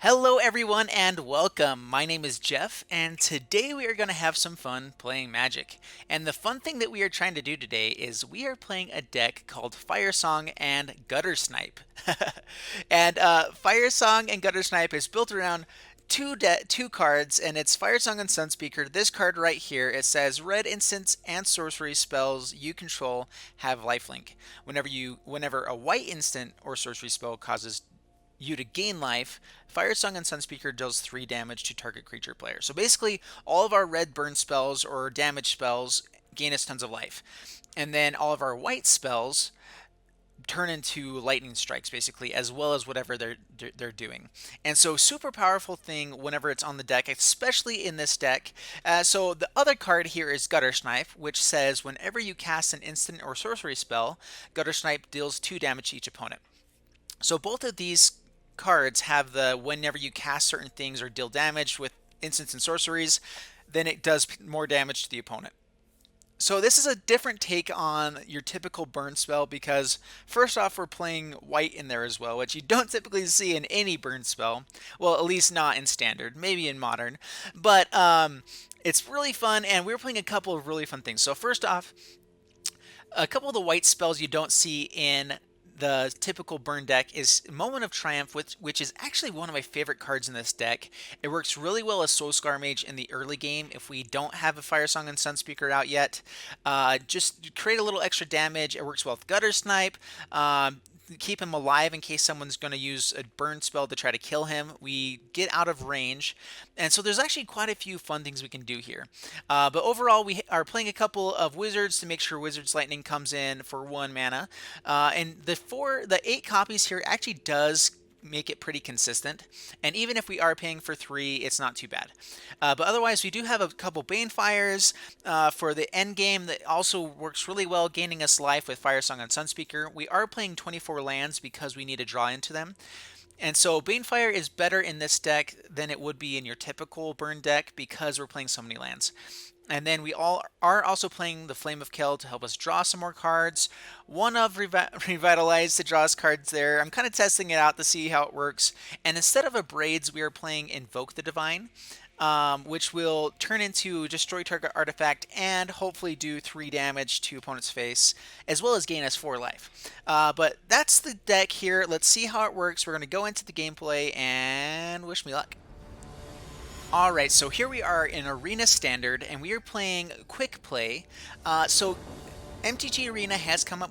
Hello, everyone, and welcome. My name is Jeff, and today we are going to have some fun playing Magic. And the fun thing that we are trying to do today is we are playing a deck called Firesong and Guttersnipe. and Firesong and Guttersnipe is built around two cards, and it's Firesong and Sunspeaker. This card right here, it says red instants and sorcery spells you control have lifelink. Whenever a white instant or sorcery spell causes you to gain life, Firesong and Sunspeaker deals 3 damage to target creature player. So basically, all of our red burn spells or damage spells gain us tons of life. And then all of our white spells turn into lightning strikes basically, as well as whatever they're doing. And so super powerful thing whenever it's on the deck, especially in this deck. So the other card here is Guttersnipe, which says whenever you cast an instant or sorcery spell, Guttersnipe deals 2 damage to each opponent. So both of these cards have the whenever you cast certain things or deal damage with instants and sorceries, then it does more damage to the opponent. So this is a different take on your typical burn spell because first off we're playing white in there as well, which you don't typically see in any burn spell. Well, at least not in standard, maybe in modern. But it's really fun, and we're playing a couple of really fun things. So first off, a couple of the white spells you don't see in the typical burn deck is Moment of Triumph, which is actually one of my favorite cards in this deck. It works really well as Soul-Scar Mage in the early game if we don't have a Firesong and Sunspeaker out yet. Just create a little extra damage. It works well with Guttersnipe. Keep him alive in case someone's going to use a burn spell to try to kill him. We get out of range. And so there's actually quite a few fun things we can do here. But overall, we are playing a couple of Wizards to make sure Wizard's Lightning comes in for 1 mana. And the 8 copies here actually does make it pretty consistent, and even if we are paying for 3, it's not too bad. But otherwise, we do have a couple Banefires for the end game that also works really well, gaining us life with Firesong and Sunspeaker. We are playing 24 lands because we need to draw into them. And so Banefire is better in this deck than it would be in your typical burn deck because we're playing so many lands. And then we all are also playing the Flame of Keld to help us draw some more cards. One of Revitalize to draw us cards there. I'm kind of testing it out to see how it works. And instead of Abrades, we are playing Invoke the Divine, which will turn into Destroy Target Artifact and hopefully do 3 damage to opponent's face, as well as gain us 4 life. But that's the deck here. Let's see how it works. We're going to go into the gameplay and wish me luck. Alright, so here we are in Arena Standard, and we are playing Quick Play. So MTG Arena has come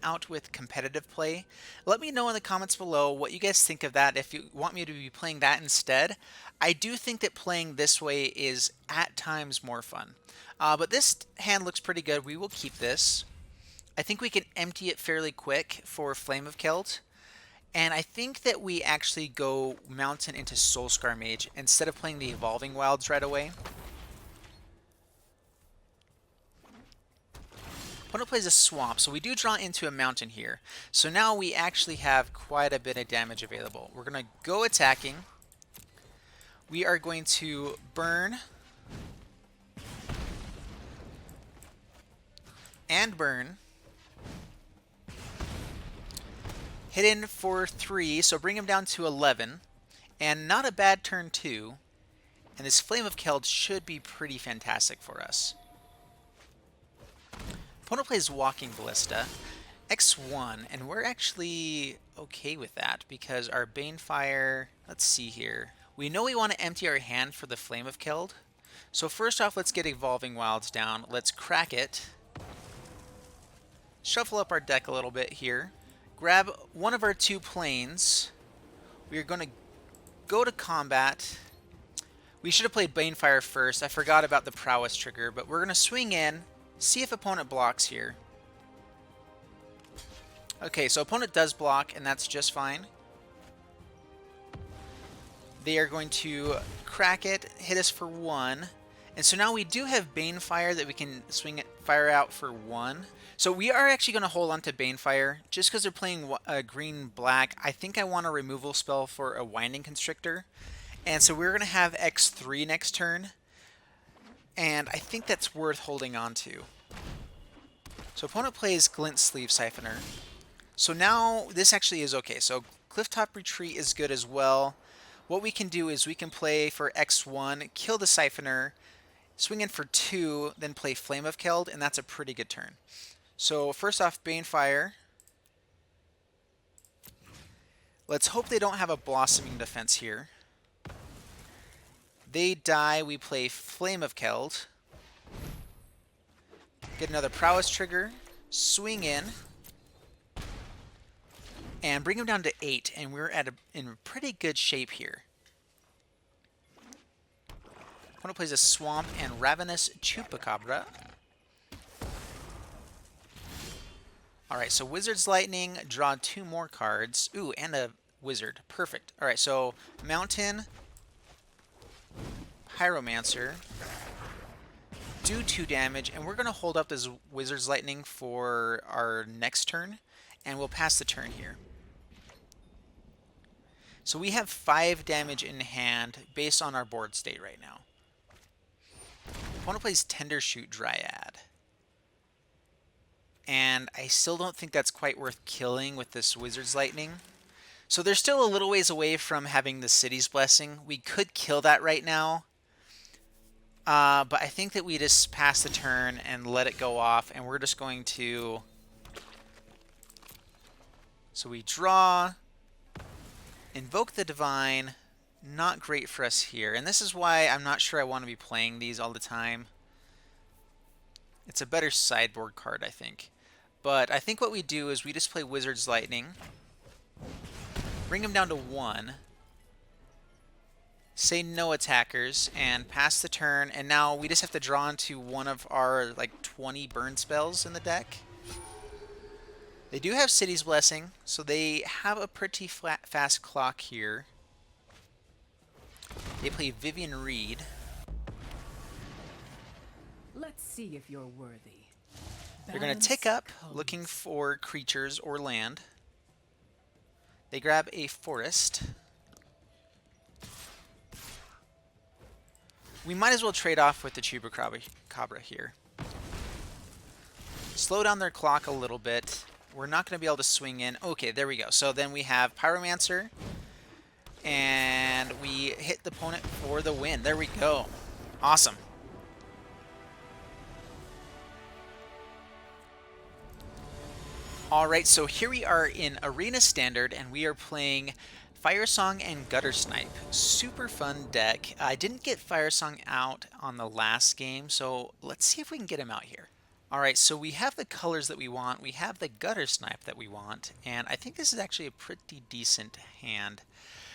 out with competitive play. Let me know in the comments below what you guys think of that, if you want me to be playing that instead. I do think that playing this way is at times more fun. But this hand looks pretty good. We will keep this. I think we can empty it fairly quick for Flame of Keld. And I think that we actually go Mountain into Soul-Scar Mage instead of playing the Evolving Wilds right away. Opponent plays a Swamp, so we do draw into a Mountain here. So now we actually have quite a bit of damage available. We're going to go attacking. We are going to burn and burn. Hit in for 3, so bring him down to 11. And not a bad turn 2. And this Flame of Keld should be pretty fantastic for us. Opponent plays Walking Ballista. X1, and we're actually okay with that because our Banefire, let's see here. We know we want to empty our hand for the Flame of Keld. So first off, let's get Evolving Wilds down. Let's crack it. Shuffle up our deck a little bit here. Grab one of our 2 planes. We are going to go to combat. We should have played Banefire first. I forgot about the Prowess trigger, but we're going to swing in, see if opponent blocks here. Okay, so opponent does block, and that's just fine. They are going to crack it, hit us for 1. And so now we do have Banefire that we can fire out for 1. So we are actually going to hold on to Banefire just because they're playing green-black. I think I want a removal spell for a Winding Constrictor. And so we're going to have X3 next turn. And I think that's worth holding on to. So opponent plays Glint Sleeve Siphoner. So now this actually is okay. So Clifftop Retreat is good as well. what we can do is we can play for X1, kill the Siphoner, swing in for 2, then play Flame of Keld, and that's a pretty good turn. So first off, Banefire. Let's hope they don't have a Blossoming Defense here. They die, we play Flame of Keld. Get another Prowess trigger, swing in, and bring him down to 8, and we're in pretty good shape here. Opponent plays a Swamp and Ravenous Chupacabra. Alright, so Wizard's Lightning, draw 2 more cards. Ooh, and a Wizard. Perfect. Alright, so Mountain, Pyromancer, do 2 damage, and we're going to hold up this Wizard's Lightning for our next turn, and we'll pass the turn here. So we have 5 damage in hand based on our board state right now. Opponent plays Tendershoot Dryad. And I still don't think that's quite worth killing with this Wizard's Lightning. So they're still a little ways away from having the City's Blessing. We could kill that right now. But I think that we just pass the turn and let it go off. And we're just going to... So we draw... Invoke the Divine, not great for us here. And this is why I'm not sure I want to be playing these all the time. It's a better sideboard card, I think. But I think what we do is we just play Wizard's Lightning, bring him down to 1, say no attackers, and pass the turn. And now we just have to draw into one of our like 20 burn spells in the deck. They do have City's Blessing, so they have a pretty fast clock here. They play Vivian Reed. Let's see if you're worthy. They're going to tick up, looking for creatures or land. They grab a forest. We might as well trade off with the Chupacabra here. Slow down their clock a little bit. We're not going to be able to swing in. Okay, there we go. So then we have Pyromancer, and we hit the opponent for the win. There we go. Awesome. Alright, so here we are in Arena Standard, and we are playing Firesong and Guttersnipe. Super fun deck. I didn't get Firesong out on the last game, so let's see if we can get him out here. Alright, so we have the colors that we want, we have the Guttersnipe that we want, and I think this is actually a pretty decent hand.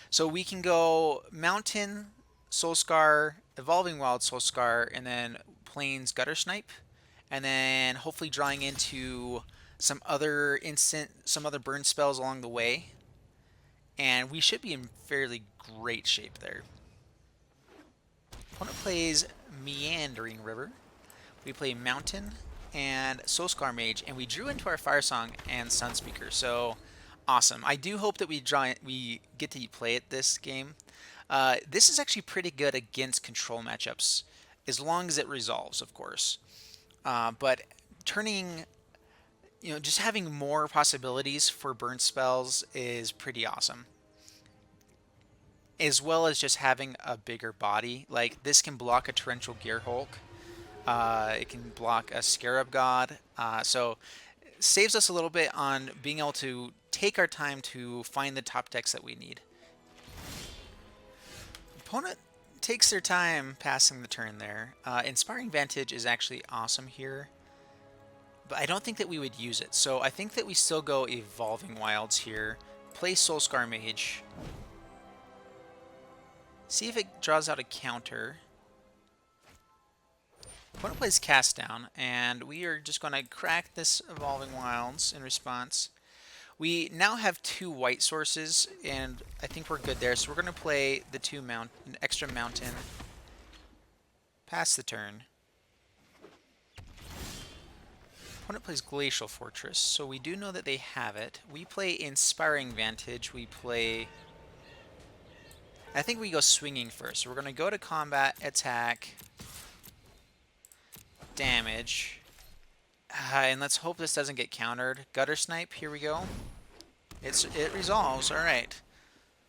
So we can go Mountain, Soul-Scar, Evolving Wild Soul-Scar, and then Plains Guttersnipe, and then hopefully drawing into some other burn spells along the way, and we should be in fairly great shape there. Opponent plays Meandering River. We play Mountain and Soul-Scar Mage, and we drew into our Firesong and Sunspeaker, so awesome. I do hope that we get to play it this game. This is actually pretty good against control matchups, as long as it resolves, of course. But turning, just having more possibilities for burn spells is pretty awesome. As well as just having a bigger body. Like, this can block a Torrential Gearhulk. It can block a Scarab God. So it saves us a little bit on being able to take our time to find the top decks that we need. Opponent takes their time passing the turn there. Inspiring Vantage is actually awesome here, but I don't think that we would use it. So I think that we still go Evolving Wilds here. Play Soul-Scar Mage. See if it draws out a counter. Opponent plays Cast Down, and we are just going to crack this Evolving Wilds in response. We now have 2 white sources, and I think we're good there. So we're going to play the 2 extra mountain. Pass the turn. Opponent plays Glacial Fortress, so we do know that they have it. We play Inspiring Vantage. We play... I think we go swinging first. So we're going to go to combat, attack, damage. And let's hope this doesn't get countered. Guttersnipe, here we go. It resolves, alright.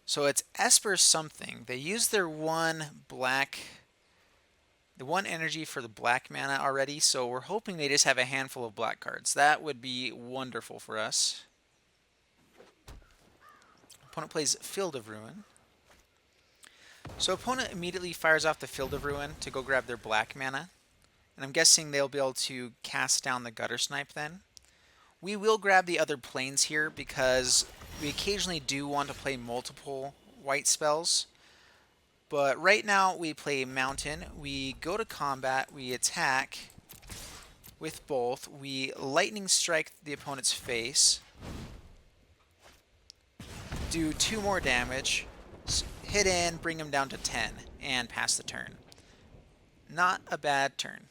So it's Esper something. They use their one black, the one energy for the black mana already, so we're hoping they just have a handful of black cards. That would be wonderful for us. Opponent plays Field of Ruin. So opponent immediately fires off the Field of Ruin to go grab their black mana. And I'm guessing they'll be able to cast down the Guttersnipe then. We will grab the other planes here because we occasionally do want to play multiple white spells. But right now we play Mountain. We go to combat. We attack with both. We Lightning Strike the opponent's face. Do 2 more damage. Hit in, bring him down to 10, and pass the turn. Not a bad turn.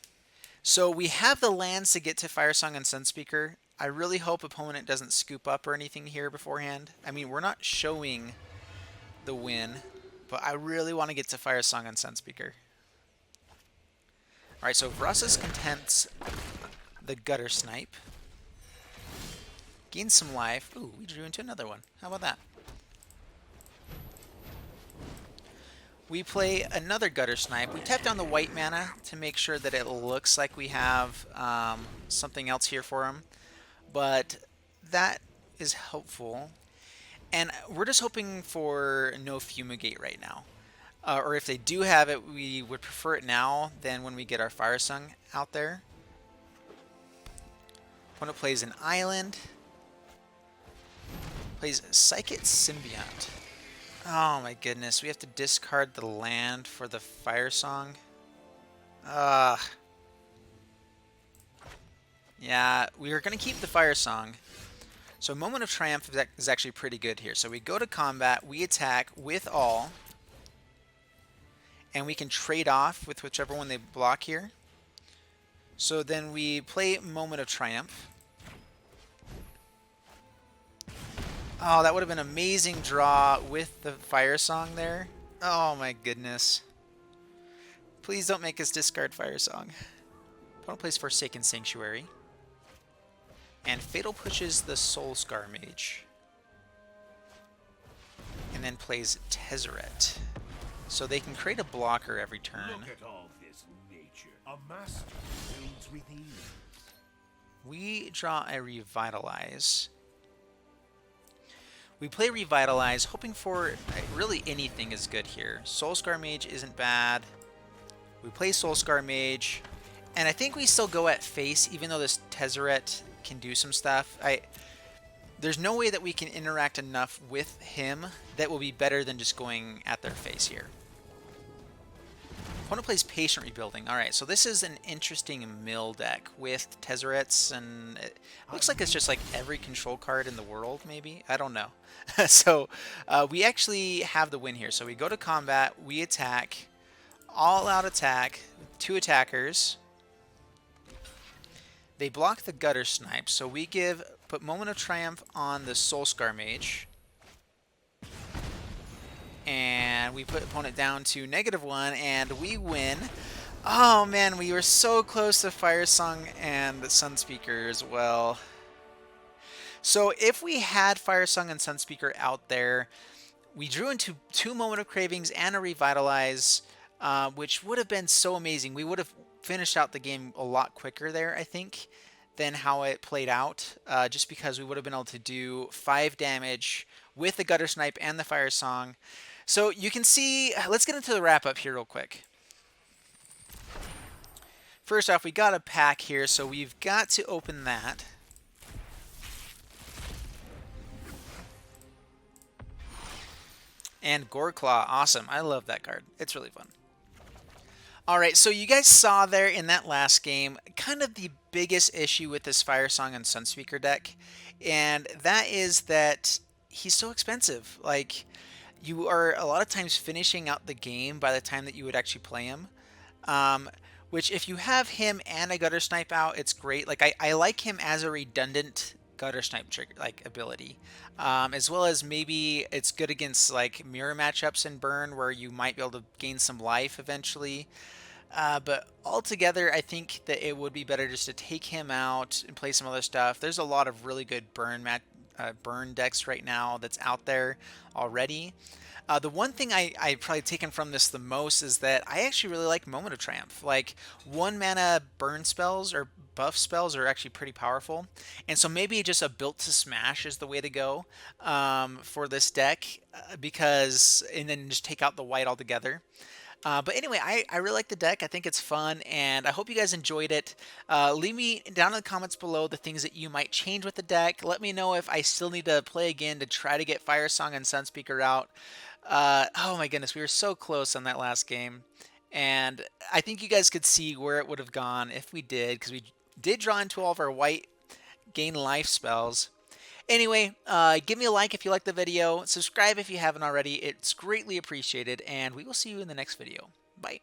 So we have the lands to get to Firesong and Sunspeaker. I really hope opponent doesn't scoop up or anything here beforehand. I mean, we're not showing the win, but I really want to get to Firesong and Sunspeaker. Alright, so Vrassa's contents the Guttersnipe. Gain some life. Ooh, we drew into another one. How about that? We play another Guttersnipe. We tap down the white mana to make sure that it looks like we have something else here for him. But that is helpful. And we're just hoping for no Fumigate right now. Or if they do have it, we would prefer it now than when we get our Firesong out there. Opponent plays an Island. Plays Psychic Symbiont. Oh my goodness, we have to discard the land for the Firesong. Yeah, we are going to keep the Firesong. So Moment of Triumph is actually pretty good here. So we go to combat, we attack with all. And we can trade off with whichever one they block here. So then we play Moment of Triumph. Oh, that would have been an amazing draw with the Firesong there. Oh my goodness. Please don't make us discard Firesong. Opponent plays Forsaken Sanctuary. And Fatal pushes the Soul-Scar Mage. And then plays Tezzeret. So they can create a blocker every turn. Look at all this nature. A master builds with ease. We draw a Revitalize. We play Revitalize, hoping for really anything is good here. Soul-Scar Mage isn't bad. We play Soul-Scar Mage. And I think we still go at face, even though this Tezzeret can do some stuff. There's no way that we can interact enough with him that will be better than just going at their face here. Opponent plays Patient Rebuilding. Alright, so this is an interesting mill deck with Tezzerets, and it looks like it's just like every control card in the world, maybe? I don't know. So we actually have the win here. So we go to combat, we attack, all-out attack, 2 attackers. They block the Guttersnipe, so we put Moment of Triumph on the Soul-Scar Mage. And we put opponent down to -1, and we win. Oh man, we were so close to Firesong and the Sunspeaker as well. So if we had Firesong and Sunspeaker out there, we drew into 2 Moment of Cravings and a Revitalize, which would have been so amazing. We would have finished out the game a lot quicker there, I think, than how it played out, just because we would have been able to do 5 damage with the Guttersnipe and the Firesong. So you can see, let's get into the wrap-up here real quick. First off, we got a pack here, so we've got to open that. And Goreclaw, awesome. I love that card. It's really fun. Alright, so you guys saw there in that last game kind of the biggest issue with this Firesong and Sunspeaker deck, and that is that he's so expensive. Like, you are a lot of times finishing out the game by the time that you would actually play him. Which, if you have him and a Guttersnipe out, it's great. Like, I like him as a redundant Guttersnipe trigger, like, ability. As well as maybe it's good against, like, mirror matchups in Burn, where you might be able to gain some life eventually. But altogether, I think that it would be better just to take him out and play some other stuff. There's a lot of really good Burn burn decks right now that's out there already. The one thing I've probably taken from this the most is that I actually really like Moment of Triumph. Like 1 mana burn spells or buff spells are actually pretty powerful. And so maybe just a built to smash is the way to go for this deck and then just take out the white altogether. But anyway, I really like the deck. I think it's fun, and I hope you guys enjoyed it. Leave me down in the comments below the things that you might change with the deck. Let me know if I still need to play again to try to get Firesong and Sunspeaker out. Oh my goodness, we were so close on that last game. And I think you guys could see where it would have gone if we did, because we did draw into all of our white gain life spells. Anyway, give me a like if you like the video. Subscribe if you haven't already. It's greatly appreciated, and we will see you in the next video. Bye.